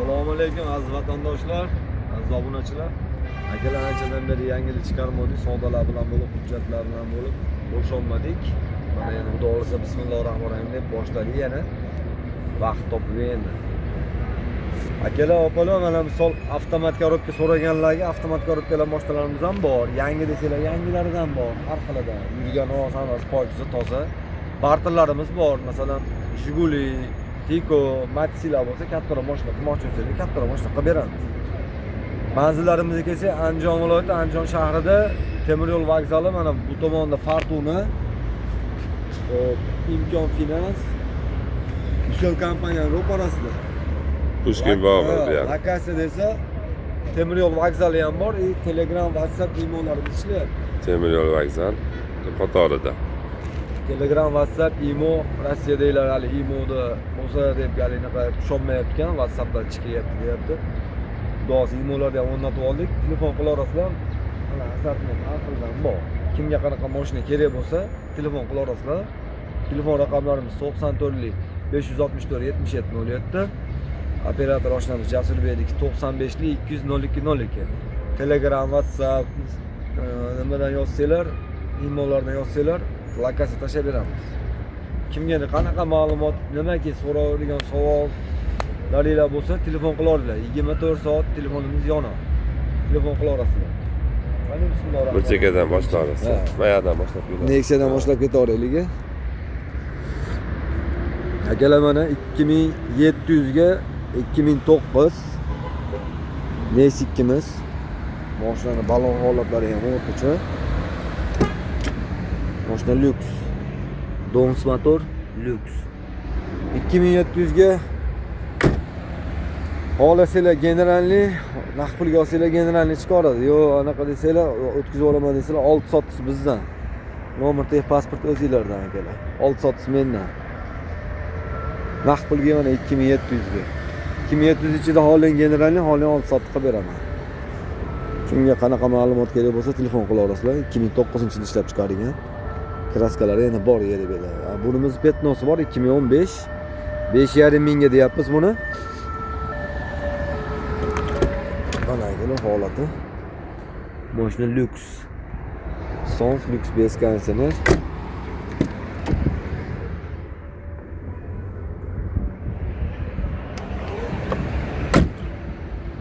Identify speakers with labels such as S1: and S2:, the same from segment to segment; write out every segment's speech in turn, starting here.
S1: Assalomu alaykum aziz vatandoshlar, aziz obunachilar. Akalar anchadan beri yangilik chiqarmadik, savdolar bilan bo'lib, hujjatlar bilan bo'lib bo'sholmadik. Mana endi xudo xolisa bismillahirrohmanirrohim deb boshladik yana. Vaqt topib endi. Akalar, opalar, mana misol avtomat korobka so'raganlarga avtomat korobkalar moshtalarimiz ham bor. Yangi desalar, yangilaridan bor, har xilidan. Yurgan oson, poykiza, toza. Barterlarimiz bor, masalan, Jiguli, Tiko, Matsilar bo'lsa kattaroq mashina qilmoqchi bo'lsangiz kattaroq mashina qilib beramiz. Manzillarimizga kelsa, Andijon viloyati, Andijon shahrida temir yo'l vokzali mana bu tomonda Fortuna, Imkon Finans, Ushal kompaniyaning ro'parasida.
S2: Pushkin bog'i ya.
S1: Lokatsiya desa, temir yo'l vokzali ham bor, Telegram, WhatsApp imolarimiz ishlayapti.
S2: Temir yo'l vokzal qatorida.
S1: Telegram, WhatsApp, imo, Rossiyadagilar hali imoda bo'lsa deb galinaqa tushunmayotgan, WhatsAppda chiqyapti deyapti. Xudosi imolarni ham o'rnatib oldik. Telefon qilaverasizlar. Mana assortiment har xildan bor. Kimga qanaqa mashina kerak bo'lsa, telefon qilaverasizlar. Telefon raqamlarimiz 94lik 564 77 07. Operator oshnamiz Jasurbek 95lik 200 02 02. Telegram, WhatsApp, nimadan yozsanglar, imolardan yozsanglar, lokatsiya tashlab beramiz. Kimga qanaqa ma'lumot, nimaki so'raydigan savollar bo'lsa, telefon qilaveringlar. 24 soat telefonimiz yonadi. Telefon qilaverasizlar. Mana bismillah.
S2: Bir chekkadan boshlaymiz. Mayadan boshlab ketamiz.
S1: Nexia'dan boshlab ketaveraylik. Akalar, mana 2700 ga 2009 Nexia 2miz. Mashinaning balon holatlari ham o'rtacha. Mashina lyuks. Dons motor lyuks. 2700 ga olasizlar generalni, naqd pulga olsanglar generalni chiqaradi. Yo, anaqa desanglar, o'tkazib olaman desanglar, 6 sotish bizdan. Nomer pasport o'zingizlardan akalar. 6 sotish mendan. Naqd pulga mana 2700 ga. 2700 ichida holing generalni, holing 6 sotib qilib beraman. Kimga qanaqa ma'lumot kerak bo'lsa, telefon qilaverasizlar. 2009-yilda ishlab chiqarilgan. Kraskalari yana bor yeri bilan. Bunimiz petnosi bor 2015. 5,5 mingga deyapmiz buni. Mana gelo holati. Mashina lyuks. Sons lyuks base konditsioner.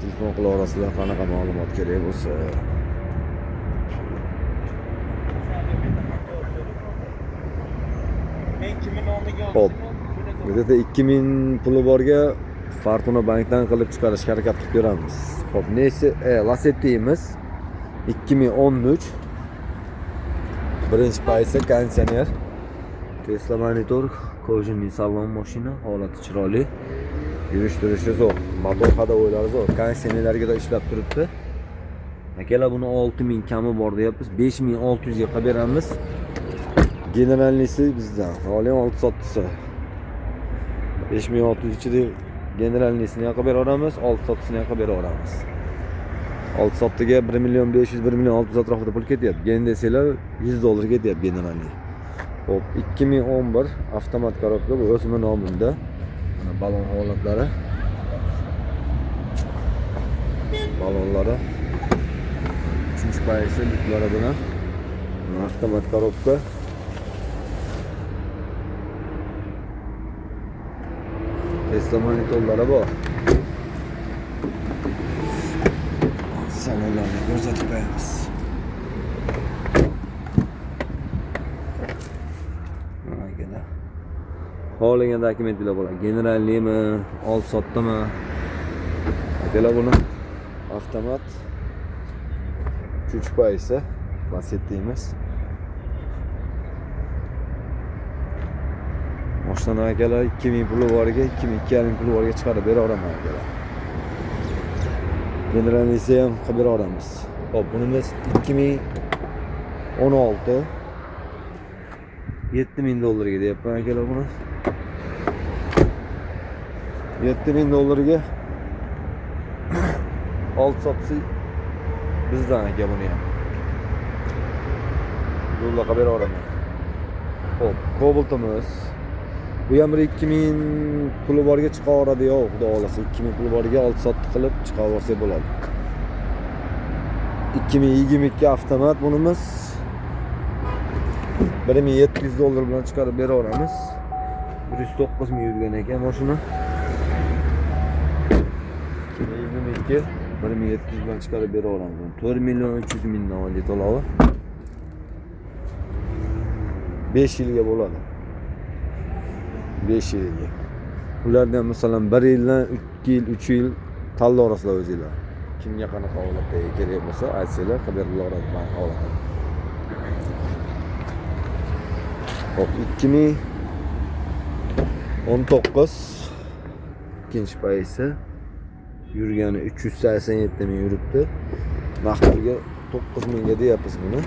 S1: Telefon qilaverasizlar, qanaqa ma'lumot kerak bo'lsa. Hop. Bu yerda 2000 puli borga Fortuna bankdan qilib chiqarishga harakat qilib beramiz. Hop, Nexia Lasetti'miz 2013. Birinchi paysa konditsioner. Tesla monitor, kojinli salon mashina, holati chiroyli. Yurish-turishi zo'r. Motor hadovoylari zo'r. Konditsionerlarga da ishlab turibdi. Akalar, buni 6000 kami bor deyapmiz. 5600 ga qilib beramiz. Generalnisi bizdan. Hali 6 sotdisi. 5600 ichida generalnisini yoqib beraveramiz, 6 sotdisini yoqib beraveramiz. 6 sotdiga 1 million 500 1 million 600 atrofida pul ketyapti. Gen desalar $100 ketyapti generalni. Hop, 2011 avtomat korobka, bu o'zim nomimda. Mana balon holatlari. Balonlari. 3-paysa liklari bilan. Avtomat korobka. Tesla monitorlari bor. Salonlarni ko'rsatib qo'yamiz. Mana xohlagan dokumentlar bo'ladi. Generallimi, 6 sotdimi? Akalar, buni avtomat 3-paysa Lasetti'miz. Mashina akalar 2000 puli boriga, 2200 puli boriga chiqarib beraveraman akalar. Generalnisi ham qilib beraveramiz. Hop, bunimiz 2016 $7000 ga deyapman akalar buni. $7000 ga 6 sotsi bizdan aka buni ham. Yo'lga qilib beraveraman. Hop, Cobalt'imiz Bu ham 2000 puli borga chiqaveradi yo'q, xudo xolasa 2000 puli borga 6 soatda qilib chiqaversa bo'ladi. 2022 avtomat bunimiz 1700 dollar bilan chiqarib beraveramiz. 109 ming yurgan ekan mashina. 2022 1700 bilan chiqarib beraveramiz. 4 million 300 mingdan oldi to'lovi. 5 yilga bo'ladi. 5 yilga. Ulardan masalan 1 yildan 2 yil, 3 yil tanlayverasizlar o'zingizlar. Kimga qanaqa holatda kerak bo'lsa, aytsanglar, xabar beradi men olaman. Hop, 2019 ikkinchi paysi yurgani 387 ming yuribdi. Naqdga 9 mingga deyapmiz buni.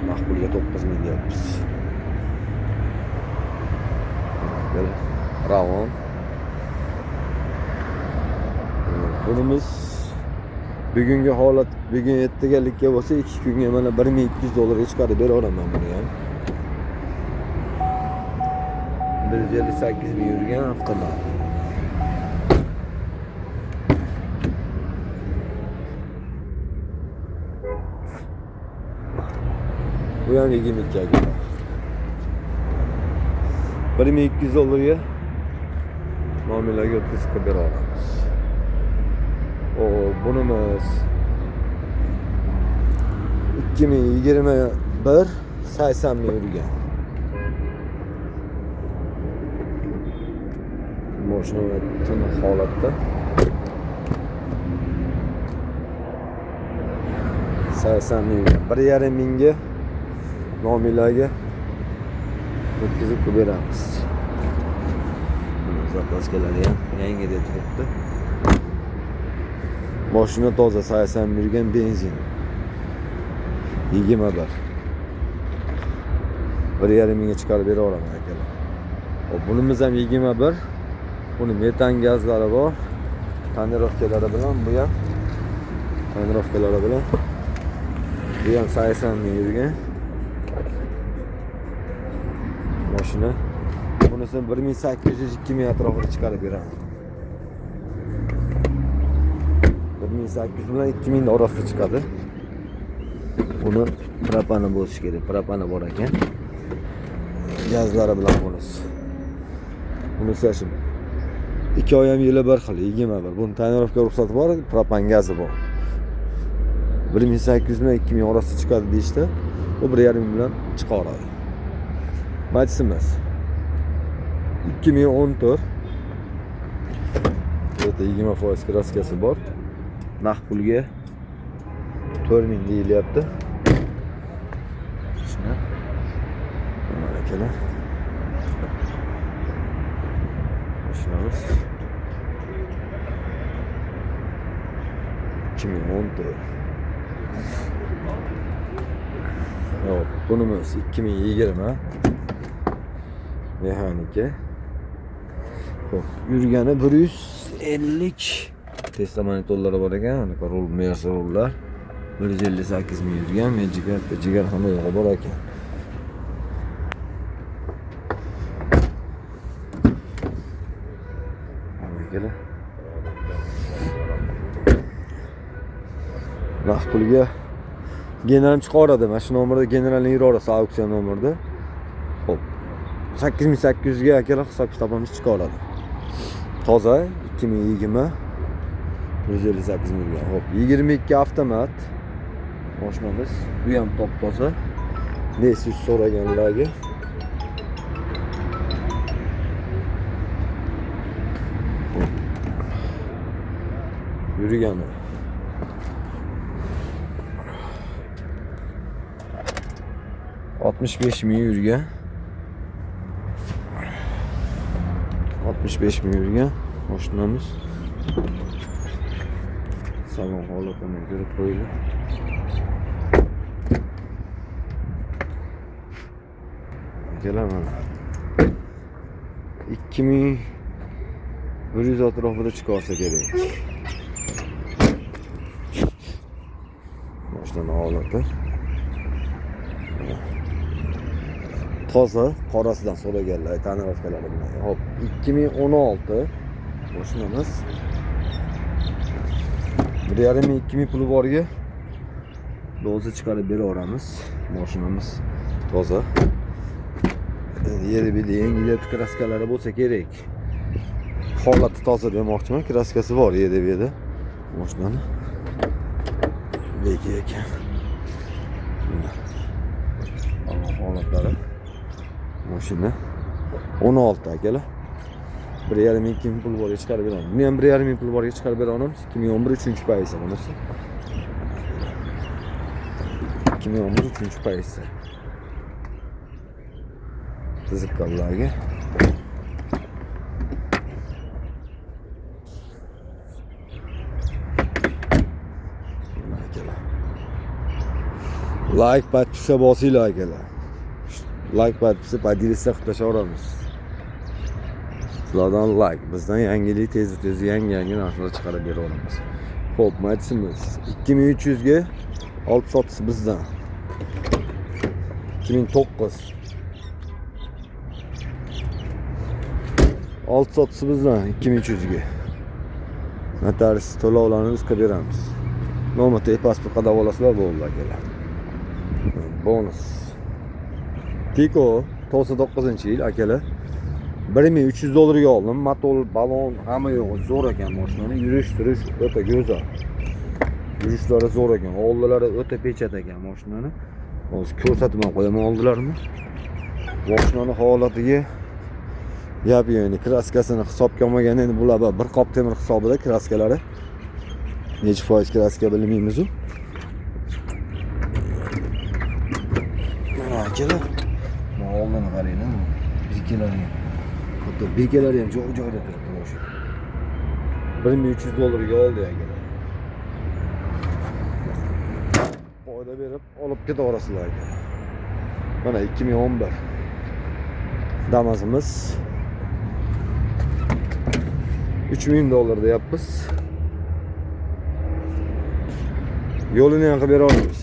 S1: Naqdga 9 ming deyapmiz. Ravon. Bunimiz bugungi holat, bugun ertagalikka bo'lsa 2 kunga mana 1200 dollarga chiqarib beraveraman buni ham. 158 ming yurgan avtomat. Bu ham 22 ga. 1200 dollarga muomalaga o'tkazib beraveramiz. Bunimiz 2021 80 ming yurgan. Mashina tiniq holatda. 80 ming. 1,5 mingga muomalaga o'tkazib beramiz. Zaplaskalar ham yangi deb turibdi. Mashina toza 80 yurgan benzin. 21. 1,5 mingga chiqarib beraveraman akalar. Bunimiz ham 21. Buni metan gazlari bor. Tonirovkalari bilan bu ham tonirovkalari bilan bu ham 80 ming yurgan. Mashina bunisi 1800-2000 atrofida chiqarib beraman. 1800 bilan 2000 orasida chiqadi. Buni propani bo'lishi kerak. Propani bor ekan. Gazlari bilan bunisi. Bunisi ham 2 oy ham yili bir xil, 21. Buni tonirovka ruxsati bor, propan gazi bor. 1800 bilan 2000 orasida chiqadi deyishdi. Bu 1,5 ming bilan chiqaradi. Matsimiz 2014 Burada 20% kraskasi bor. Naqd pulga 4 ming deyilyapti. Shuna. Mana akalar. Mashinamiz 2014. Yo'q, bunimiz 2020. Mexanika. Xo'p, yurgani 150 Tesla monitorlari bor ekan, mana rul Mercedes rullar. 158 ming yurgan, jigar hamma yo'g'i bor ekan. Mana naqd pulga general chiqaradi. Mana shu nomerda generalni yuraverasiz, auksion nomerida. Xo'p. 8800 ga akalar hisob kitobimiz chiqaradi. Toza 2020 158 million. Xo'p, 22 avtomat mashinamiz. Bu ham top toza. Nesiz so'raganlarga yurgani 65 ming yurgan. 65 ming yurgan mashinamiz. Salon holatini ko'rib qo'yinglar. Kelaman. 2100 atrofida chiqarsa kerak. Mashina Mashina holati. Toza, qorasidan so'raganlar, tanirovkalari bilan. Hop, 2016 mashinamiz. 1,5-2 ming puli borga doza chiqarib beraveramiz. Mashinamiz toza. Yeri bir yengil kraskalari bo'lsa kerak. Holati toza demoqchiman, kraskasi bor yedi. Mashinani. Beki ekan. Holatlari. Mashina 16 akalar. 1,5 ming pul borga chiqarib beraman. Buni ham 1,5 ming pul borga chiqarib beraman. 2011 3-paysa bunisi. 2011 3-paysa. Ziqqallarga. Like podpisa bosinglar akalar. Like podpisa podilishsa qutlashaveramiz. Sizlardan like, bizdan yangilik tez yangi narsalar chiqarib beraveramiz. Xo'p, maysimiz 2300 ga olib sotish bizdan. 2009 olib sotish bizdan 2300 ga. Notarius to'lovlarni biz qilib beramiz. Nomata pasport davolasizlar bo'ldi akalar. Bonus. Tiko 99-yil akalar. $1300 oldim. Motor, balon hamma yo'q. Zo'r ekan mashinani. Yurish o'ta go'zal. Yurishlari zo'r ekan. Oldilari o'ta pechat ekan mashinani. Hozir ko'rsatib qo'yaman oldilarini. Mashinani holatiga ya'ni kraskasini hisobga olmagan endi bular bir qop temir hisobida kraskalari. Necha foiz kraska bilmaymiz-ku. Mana akalar. Mana oldini qaranglar. Bekalari ham. Hatto bekalari ham joy-joyda turibdi mashina. $1300 ga oldi akalar. Foyda berib olib ketaverasizlar akalar. Mana 2011 Damazimiz $3000 deyapmiz. Yo'lini ham qilib beramiz.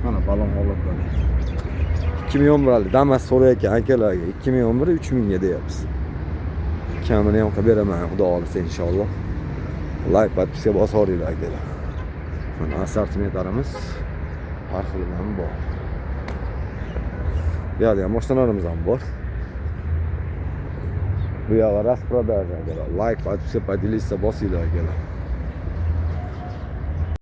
S1: Mana balon holatlari. 2011 Damas so'rayotgan akalarga 2011 3000 ga deyapmiz. Kamini ham qilib beraman, xudo xolisa inshaalloh. Like podpisa bosaveringlar akalar. Mana assortimentlarimiz har xilidan bor. Bu yerda ham mashinalarimiz ham bor. Bu yerda rasprodaja akalar. Like podpisa podelishsa bosinglar akalar.